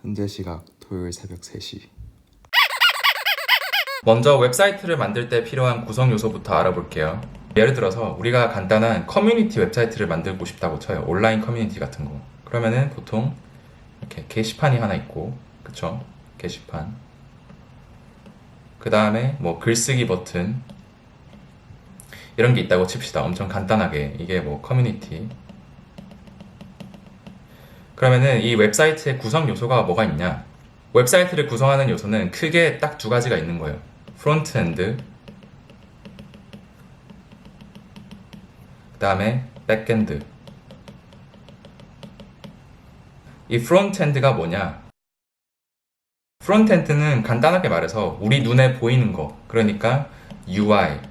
현재 시각 토요일 새벽 3시. 먼저 웹사이트를 만들 때 필요한 구성 요소부터 알아볼게요. 예를 들어서 우리가 간단한 커뮤니티 웹사이트를 만들고 싶다고 쳐요. 온라인 커뮤니티 같은 거. 그러면은 보통 이렇게 게시판이 하나 있고, 그쵸? 게시판. 그 다음에 뭐 글쓰기 버튼 이런 게 있다고 칩시다. 엄청 간단하게. 이게 뭐 커뮤니티. 그러면은 이 웹사이트의 구성 요소가 뭐가 있냐? 웹사이트를 구성하는 요소는 크게 딱 두 가지가 있는 거예요. 프론트엔드, 그 다음에 백엔드. 이 프론트엔드가 뭐냐? 프론트엔드는 간단하게 말해서 우리 눈에 보이는 거, 그러니까 UI,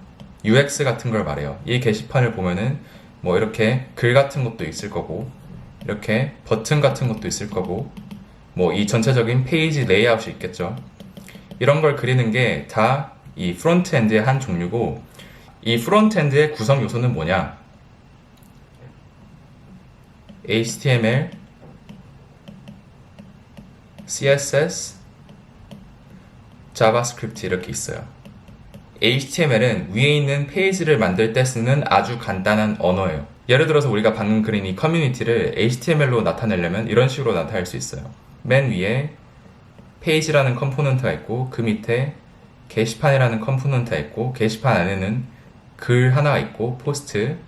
UX 같은 걸 말해요. 이 게시판을 보면은 뭐 이렇게 글 같은 것도 있을 거고, 이렇게 버튼 같은 것도 있을 거고, 뭐 이 전체적인 페이지 레이아웃이 있겠죠. 이런 걸 그리는 게 다 이 프론트엔드의 한 종류고, 이 프론트엔드의 구성 요소는 뭐냐? HTML, CSS, 자바스크립트 이렇게 있어요. HTML은 위에 있는 페이지를 만들 때 쓰는 아주 간단한 언어예요. 예를 들어서 우리가 방금 그린 이 커뮤니티를 HTML로 나타내려면 이런 식으로 나타낼 수 있어요. 맨 위에 페이지라는 컴포넌트가 있고, 그 밑에 게시판이라는 컴포넌트가 있고, 게시판 안에는 글 하나가 있고, 포스트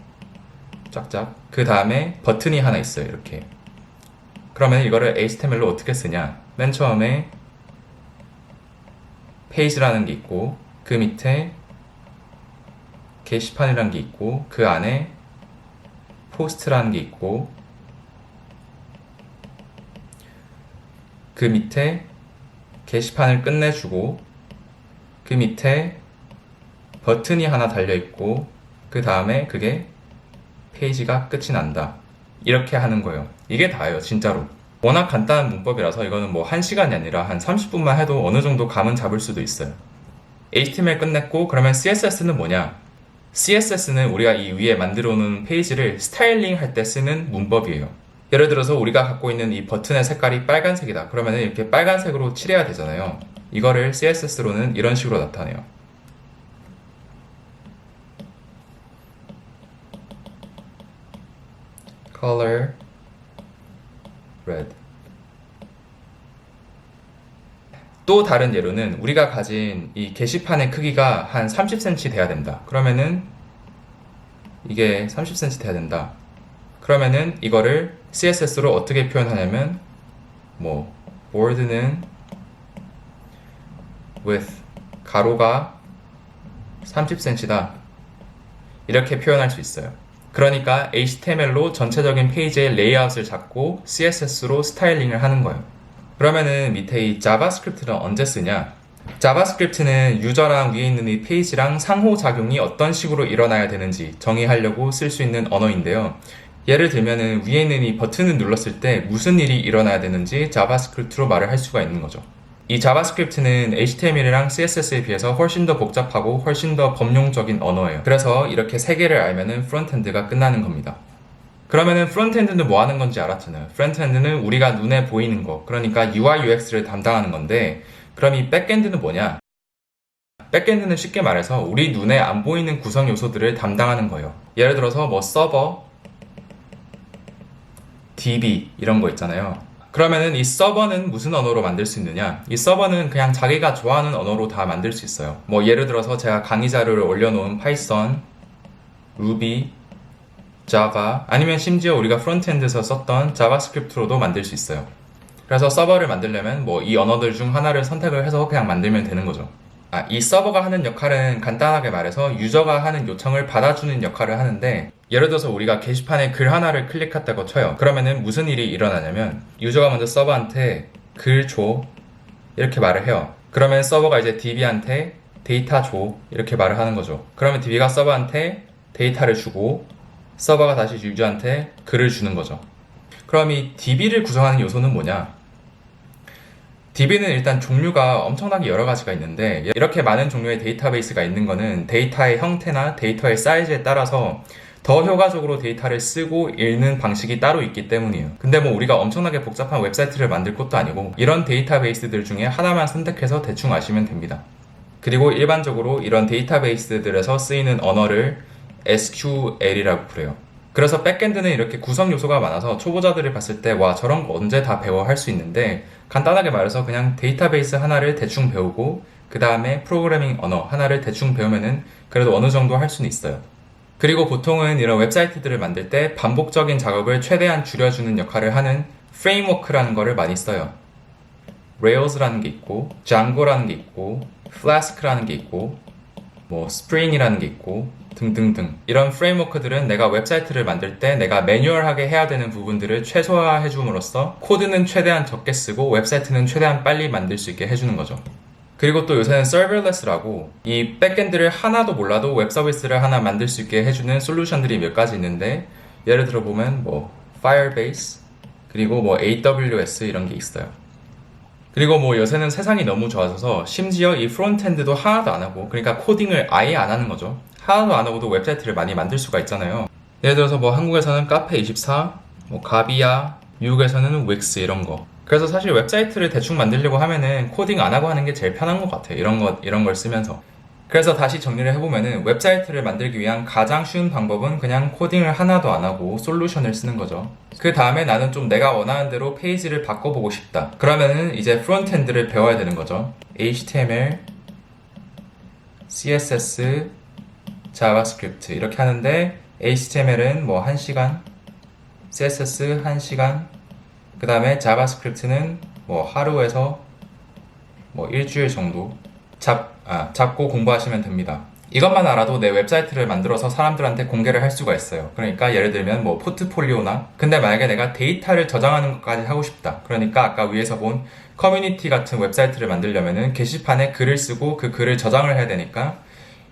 쫙쫙, 그 다음에 버튼이 하나 있어요. 이렇게. 그러면 이거를 HTML로 어떻게 쓰냐? 맨 처음에 페이지라는 게 있고, 그 밑에 게시판이라는 게 있고, 그 안에 포스트라는 게 있고, 그 밑에 게시판을 끝내주고, 그 밑에 버튼이 하나 달려있고, 그 다음에 그게 페이지가 끝이 난다. 이렇게 하는 거예요. 이게 다예요, 진짜로. 워낙 간단한 문법이라서 이거는 뭐 1시간이 아니라 한 30분만 해도 어느 정도 감은 잡을 수도 있어요. HTML 끝냈고, 그러면 CSS는 뭐냐? CSS는 우리가 이 위에 만들어 놓은 페이지를 스타일링 할 때 쓰는 문법이에요. 예를 들어서 우리가 갖고 있는 이 버튼의 색깔이 빨간색이다. 그러면 이렇게 빨간색으로 칠해야 되잖아요. 이거를 CSS로는 이런 식으로 나타내요. color red. 또 다른 예로는 우리가 가진 이 게시판의 크기가 한 30cm 돼야 된다. 그러면은 이게 30cm 돼야 된다. 그러면은 이거를 CSS로 어떻게 표현하냐면 뭐 board는 with 가로가 30cm다. 이렇게 표현할 수 있어요. 그러니까 HTML로 전체적인 페이지의 레이아웃을 잡고 CSS로 스타일링을 하는 거예요. 그러면은 밑에 이 자바스크립트는 언제 쓰냐? 자바스크립트는 유저랑 위에 있는 이 페이지랑 상호작용이 어떤 식으로 일어나야 되는지 정의하려고 쓸 수 있는 언어인데요. 예를 들면은 위에 있는 이 버튼을 눌렀을 때 무슨 일이 일어나야 되는지 자바스크립트로 말을 할 수가 있는 거죠. 이 자바스크립트는 HTML이랑 CSS에 비해서 훨씬 더 복잡하고 훨씬 더 범용적인 언어예요. 그래서 이렇게 세 개를 알면은 프론트엔드가 끝나는 겁니다. 그러면은 프론트엔드는 뭐 하는 건지 알았잖아요. 프론트엔드는 우리가 눈에 보이는 거, 그러니까 UI, UX를 담당하는 건데, 그럼 이 백엔드는 뭐냐? 백엔드는 쉽게 말해서 우리 눈에 안 보이는 구성 요소들을 담당하는 거예요. 예를 들어서 뭐 서버, DB 이런 거 있잖아요. 그러면은 이 서버는 무슨 언어로 만들 수 있느냐? 이 서버는 그냥 자기가 좋아하는 언어로 다 만들 수 있어요. 뭐 예를 들어서 제가 강의 자료를 올려놓은 파이썬, 루비, 자바, 아니면 심지어 우리가 프론트엔드에서 썼던 자바스크립트로도 만들 수 있어요. 그래서 서버를 만들려면 뭐 이 언어들 중 하나를 선택을 해서 그냥 만들면 되는 거죠. 이 서버가 하는 역할은 간단하게 말해서 유저가 하는 요청을 받아주는 역할을 하는데, 예를 들어서 우리가 게시판에 글 하나를 클릭했다고 쳐요. 그러면은 무슨 일이 일어나냐면 유저가 먼저 서버한테 글 줘 이렇게 말을 해요. 그러면 서버가 이제 DB한테 데이터 줘 이렇게 말을 하는 거죠. 그러면 DB가 서버한테 데이터를 주고 서버가 다시 유저한테 글을 주는 거죠. 그럼 이 DB를 구성하는 요소는 뭐냐? DB는 일단 종류가 엄청나게 여러 가지가 있는데, 이렇게 많은 종류의 데이터베이스가 있는 거는 데이터의 형태나 데이터의 사이즈에 따라서 더 효과적으로 데이터를 쓰고 읽는 방식이 따로 있기 때문이에요. 근데 뭐 우리가 엄청나게 복잡한 웹사이트를 만들 것도 아니고 이런 데이터베이스들 중에 하나만 선택해서 대충 아시면 됩니다. 그리고 일반적으로 이런 데이터베이스들에서 쓰이는 언어를 SQL이라고 부르요. 그래서 백엔드는 이렇게 구성 요소가 많아서 초보자들이 봤을 때 와 저런 거 언제 다 배워 할 수 있는데 간단하게 말해서 그냥 데이터베이스 하나를 대충 배우고 그 다음에 프로그래밍 언어 하나를 대충 배우면은 그래도 어느 정도 할 수는 있어요. 그리고 보통은 이런 웹사이트들을 만들 때 반복적인 작업을 최대한 줄여주는 역할을 하는 프레임워크라는 거를 많이 써요. Rails라는 게 있고 Django라는 게 있고 Flask라는 게 있고 뭐 Spring이라는 게 있고 등등등. 이런 프레임워크들은 내가 웹사이트를 만들 때 내가 매뉴얼하게 해야 되는 부분들을 최소화해 줌으로써 코드는 최대한 적게 쓰고 웹사이트는 최대한 빨리 만들 수 있게 해주는 거죠. 그리고 또 요새는 serverless라고 이 백엔드를 하나도 몰라도 웹 서비스를 하나 만들 수 있게 해주는 솔루션들이 몇 가지 있는데 예를 들어 보면 뭐 Firebase 그리고 뭐 AWS 이런 게 있어요. 그리고 뭐 요새는 세상이 너무 좋아져서 심지어 이 프론트엔드도 하나도 안 하고 그러니까 코딩을 아예 안 하는 거죠. 하나도 안 하고도 웹사이트를 많이 만들 수가 있잖아요. 예를 들어서 뭐 한국에서는 카페24, 뭐 가비야, 미국에서는 윅스 이런 거. 그래서 사실 웹사이트를 대충 만들려고 하면은 코딩 안 하고 하는 게 제일 편한 것 같아요. 이런 걸 쓰면서. 그래서 다시 정리를 해보면은 웹사이트를 만들기 위한 가장 쉬운 방법은 그냥 코딩을 하나도 안 하고 솔루션을 쓰는 거죠. 그 다음에 나는 좀 내가 원하는 대로 페이지를 바꿔보고 싶다. 그러면은 이제 프론트엔드를 배워야 되는 거죠. HTML, CSS, 자바스크립트 이렇게 하는데 HTML은 뭐 1시간, CSS 1시간, 그 다음에 자바스크립트는 뭐 하루에서 뭐 일주일 정도 잡고 공부하시면 됩니다. 이것만 알아도 내 웹사이트를 만들어서 사람들한테 공개를 할 수가 있어요. 그러니까 예를 들면 뭐 포트폴리오나 근데 만약에 내가 데이터를 저장하는 것까지 하고 싶다. 그러니까 아까 위에서 본 커뮤니티 같은 웹사이트를 만들려면은 게시판에 글을 쓰고 그 글을 저장을 해야 되니까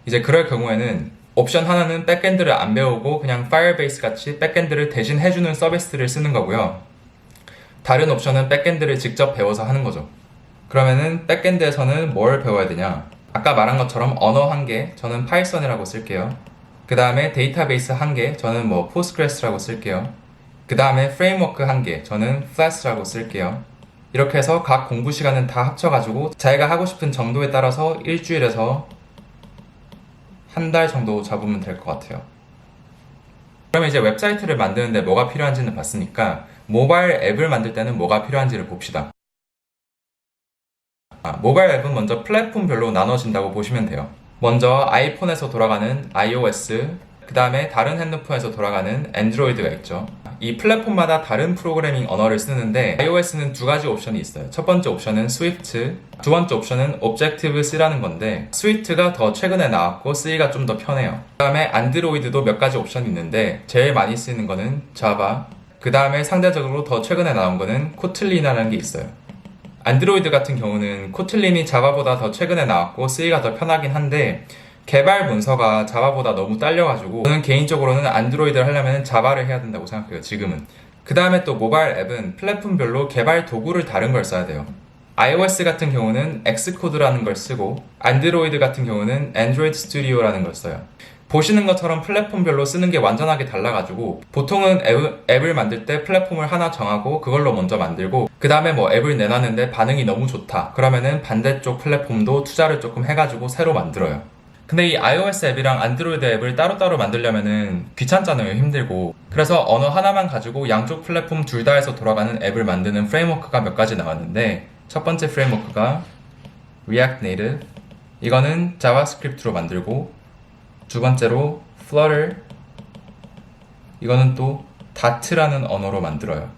이제 그럴 경우에는 옵션 하나는 백엔드를 안 배우고 그냥 Firebase 같이 백엔드를 대신 해주는 서비스를 쓰는 거고요. 다른 옵션은 백엔드를 직접 배워서 하는 거죠. 그러면은 백엔드에서는 뭘 배워야 되냐? 아까 말한 것처럼 언어 한 개, 저는 파이썬이라고 쓸게요. 그 다음에 데이터베이스 한 개, 저는 뭐 포스트그레스라고 쓸게요. 그 다음에 프레임워크 한 개, 저는 플래스라고 쓸게요. 이렇게 해서 각 공부 시간은 다 합쳐가지고 자기가 하고 싶은 정도에 따라서 일주일에서 한 달 정도 잡으면 될 것 같아요. 그러면 이제 웹사이트를 만드는데 뭐가 필요한지는 봤으니까 모바일 앱을 만들 때는 뭐가 필요한지를 봅시다. 모바일 앱은 먼저 플랫폼별로 나눠진다고 보시면 돼요. 먼저 아이폰에서 돌아가는 iOS, 그 다음에 다른 핸드폰에서 돌아가는 안드로이드가 있죠. 이 플랫폼마다 다른 프로그래밍 언어를 쓰는데 iOS는 두 가지 옵션이 있어요. 첫 번째 옵션은 Swift, 두 번째 옵션은 Objective-C라는 건데 Swift가 더 최근에 나왔고 C가 좀 더 편해요. 그 다음에 안드로이드도 몇 가지 옵션이 있는데 제일 많이 쓰이는 거는 Java, 그 다음에 상대적으로 더 최근에 나온 거는 코틀린이라는 게 있어요. 안드로이드 같은 경우는 코틀린이 자바보다 더 최근에 나왔고 C가 더 편하긴 한데 개발 문서가 자바보다 너무 딸려가지고 저는 개인적으로는 안드로이드를 하려면 자바를 해야 된다고 생각해요. 지금은. 그 다음에 또 모바일 앱은 플랫폼별로 개발 도구를 다른 걸 써야 돼요. iOS 같은 경우는 엑스코드라는 걸 쓰고 안드로이드 같은 경우는 안드로이드 스튜디오라는 걸 써요. 보시는 것처럼 플랫폼별로 쓰는 게 완전하게 달라가지고 보통은 앱을 만들 때 플랫폼을 하나 정하고 그걸로 먼저 만들고 그 다음에 뭐 앱을 내놨는데 반응이 너무 좋다 그러면은 반대쪽 플랫폼도 투자를 조금 해가지고 새로 만들어요. 근데 이 iOS 앱이랑 안드로이드 앱을 따로따로 만들려면은 귀찮잖아요. 힘들고. 그래서 언어 하나만 가지고 양쪽 플랫폼 둘 다에서 돌아가는 앱을 만드는 프레임워크가 몇 가지 나왔는데 첫 번째 프레임워크가 React Native, 이거는 자바스크립트로 만들고 두 번째로 Flutter, 이거는 또 Dart라는 언어로 만들어요.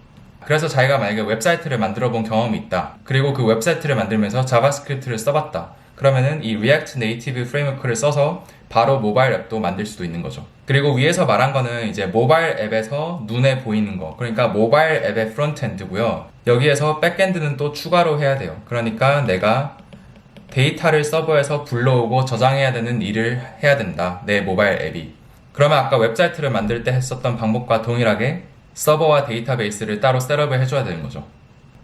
그래서 자기가 만약에 웹사이트를 만들어 본 경험이 있다. 그리고 그 웹사이트를 만들면서 자바스크립트를 써봤다. 그러면은 이 React Native 프레임워크를 써서 바로 모바일 앱도 만들 수도 있는 거죠. 그리고 위에서 말한 거는 이제 모바일 앱에서 눈에 보이는 거. 그러니까 모바일 앱의 프론트엔드고요. 여기에서 백엔드는 또 추가로 해야 돼요. 그러니까 내가 데이터를 서버에서 불러오고 저장해야 되는 일을 해야 된다. 내 모바일 앱이. 그러면 아까 웹사이트를 만들 때 했었던 방법과 동일하게 서버와 데이터베이스를 따로 셋업을 해줘야 되는 거죠.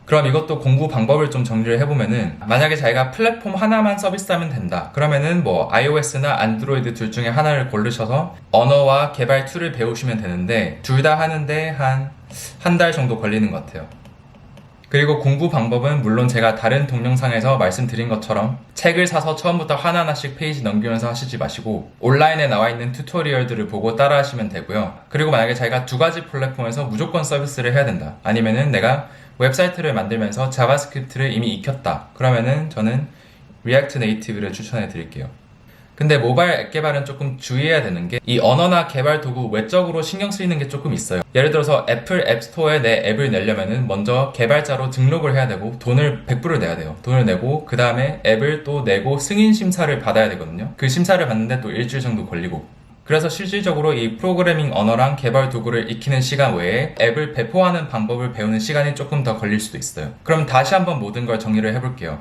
그럼 이것도 공부 방법을 좀 정리를 해보면은 만약에 자기가 플랫폼 하나만 서비스하면 된다. 그러면은 뭐 iOS나 안드로이드 둘 중에 하나를 고르셔서 언어와 개발 툴을 배우시면 되는데 둘 다 하는데 한 달 정도 걸리는 것 같아요. 그리고 공부 방법은 물론 제가 다른 동영상에서 말씀드린 것처럼 책을 사서 처음부터 하나하나씩 페이지 넘기면서 하시지 마시고 온라인에 나와 있는 튜토리얼들을 보고 따라 하시면 되고요. 그리고 만약에 자기가 두 가지 플랫폼에서 무조건 서비스를 해야 된다. 아니면은 내가 웹사이트를 만들면서 자바스크립트를 이미 익혔다. 그러면은 저는 리액트 네이티브를 추천해 드릴게요. 근데 모바일 앱 개발은 조금 주의해야 되는 게 이 언어나 개발 도구 외적으로 신경 쓰이는 게 조금 있어요. 예를 들어서 애플 앱스토어에 내 앱을 내려면은 먼저 개발자로 등록을 해야 되고 돈을 100불을 내야 돼요. 돈을 내고 그 다음에 앱을 또 내고 승인 심사를 받아야 되거든요. 그 심사를 받는데 또 일주일 정도 걸리고 그래서 실질적으로 이 프로그래밍 언어랑 개발 도구를 익히는 시간 외에 앱을 배포하는 방법을 배우는 시간이 조금 더 걸릴 수도 있어요. 그럼 다시 한번 모든 걸 정리를 해볼게요.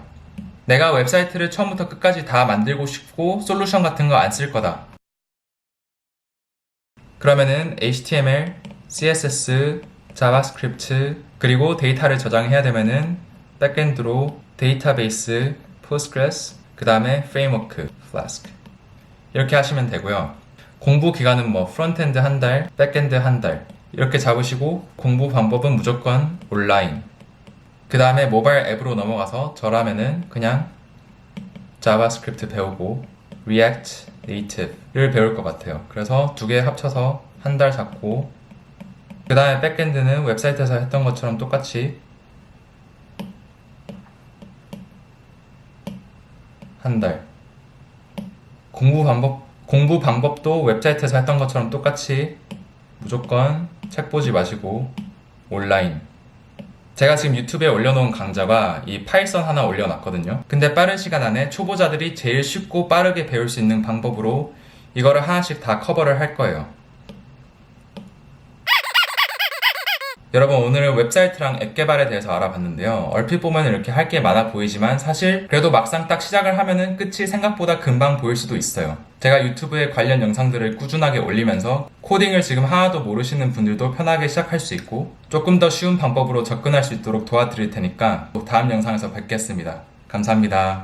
내가 웹사이트를 처음부터 끝까지 다 만들고 싶고 솔루션 같은 거 안 쓸 거다. 그러면은 HTML, CSS, 자바스크립트 그리고 데이터를 저장해야 되면은 백엔드로 데이터베이스, 포스트그레스, 그 다음에 프레임워크, 플라스크 이렇게 하시면 되고요. 공부 기간은 뭐 프론트엔드 한 달, 백엔드 한 달 이렇게 잡으시고 공부 방법은 무조건 온라인. 그 다음에 모바일 앱으로 넘어가서 저라면은 그냥 자바스크립트 배우고 리액트 네이티브를 배울 것 같아요. 그래서 두 개 합쳐서 한 달 잡고 그 다음에 백엔드는 웹사이트에서 했던 것처럼 똑같이 한 달. 공부 방법도 웹사이트에서 했던 것처럼 똑같이 무조건 책 보지 마시고 온라인. 제가 지금 유튜브에 올려놓은 강좌가 이 파이썬 하나 올려놨거든요. 근데 빠른 시간 안에 초보자들이 제일 쉽고 빠르게 배울 수 있는 방법으로 이거를 하나씩 다 커버를 할 거예요. 여러분 오늘은 웹사이트랑 앱 개발에 대해서 알아봤는데요. 얼핏 보면 이렇게 할 게 많아 보이지만 사실 그래도 막상 딱 시작을 하면은 끝이 생각보다 금방 보일 수도 있어요. 제가 유튜브에 관련 영상들을 꾸준하게 올리면서 코딩을 지금 하나도 모르시는 분들도 편하게 시작할 수 있고 조금 더 쉬운 방법으로 접근할 수 있도록 도와드릴 테니까 다음 영상에서 뵙겠습니다. 감사합니다.